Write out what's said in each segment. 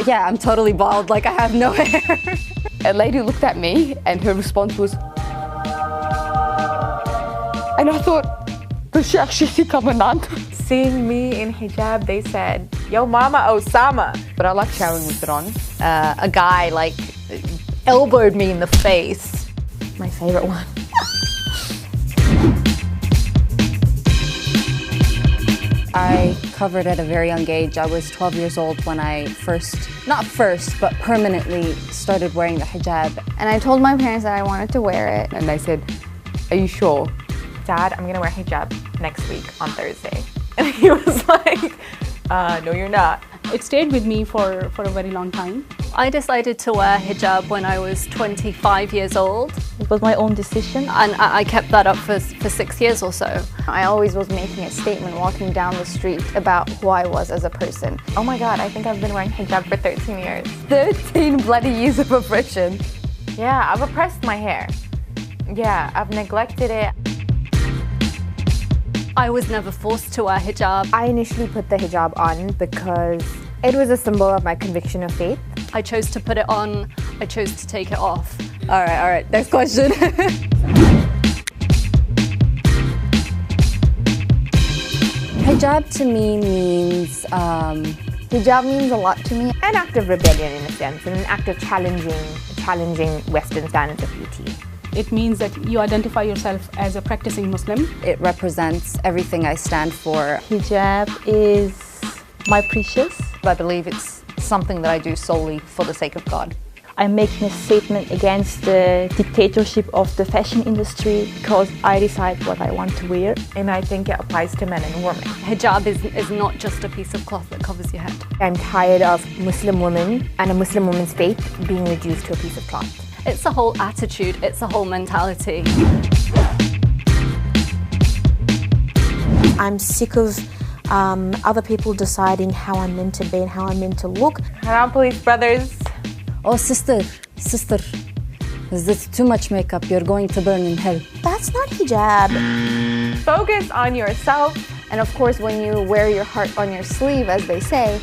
Yeah, I'm totally bald, like I have no hair. A lady looked at me and her response was, and I thought, does she actually think I'm a nun? Seeing me in hijab, they said, yo mama Osama. But I like showering with it on. A guy like elbowed me in the face. My favorite one. I covered at a very young age. I was 12 years old when I but permanently started wearing the hijab. And I told my parents that I wanted to wear it. And they said, are you sure? Dad, I'm gonna wear hijab next week on Thursday. And he was like, no you're not. It stayed with me for a very long time. I decided to wear hijab when I was 25 years old. It was my own decision. And I kept that up for 6 years or so. I always was making a statement walking down the street about who I was as a person. Oh my God, I think I've been wearing hijab for 13 years. 13 bloody years of oppression. Yeah, I've oppressed my hair. Yeah, I've neglected it. I was never forced to wear hijab. I initially put the hijab on because it was a symbol of my conviction of faith. I chose to put it on, I chose to take it off. All right, next question. Hijab to me means, Hijab means a lot to me. An act of rebellion in a sense, and an act of challenging Western standards of beauty. It means that you identify yourself as a practicing Muslim. It represents everything I stand for. Hijab is my precious. I believe it's something that I do solely for the sake of God. I'm making a statement against the dictatorship of the fashion industry because I decide what I want to wear. And I think it applies to men and women. Hijab is not just a piece of cloth that covers your head. I'm tired of Muslim women and a Muslim woman's faith being reduced to a piece of cloth. It's a whole attitude, it's a whole mentality. I'm sick of other people deciding how I'm meant to be and how I'm meant to look. Haram police brothers. Oh, sister, this too much makeup, you're going to burn in hell. That's not hijab. Focus on yourself. And of course, when you wear your heart on your sleeve, as they say,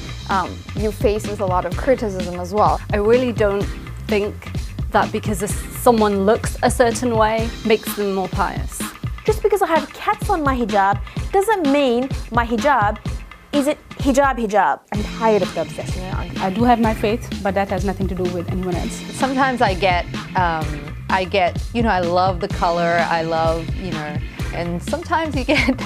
you face with a lot of criticism as well. I really don't think that because someone looks a certain way makes them more pious. Just because I have cats on my hijab doesn't mean my hijab isn't hijab. I'm tired of the obsession. I do have my faith, but that has nothing to do with anyone else. Sometimes I get, I love the color, I love, and sometimes you get,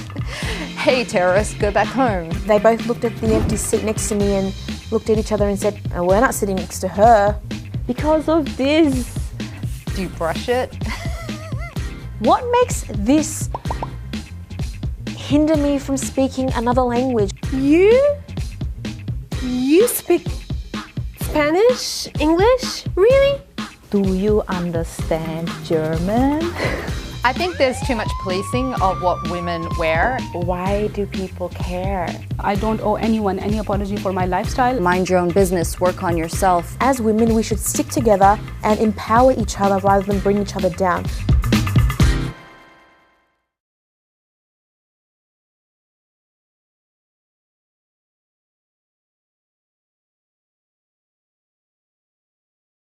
hey terrorists, go back home. They both looked at the empty seat next to me and looked at each other and said, oh, we're not sitting next to her. Because of this. Do you brush it? What makes this hinder me from speaking another language? You speak Spanish? English? Really? Do you understand German? I think there's too much policing of what women wear. Why do people care? I don't owe anyone any apology for my lifestyle. Mind your own business, work on yourself. As women, we should stick together and empower each other rather than bring each other down.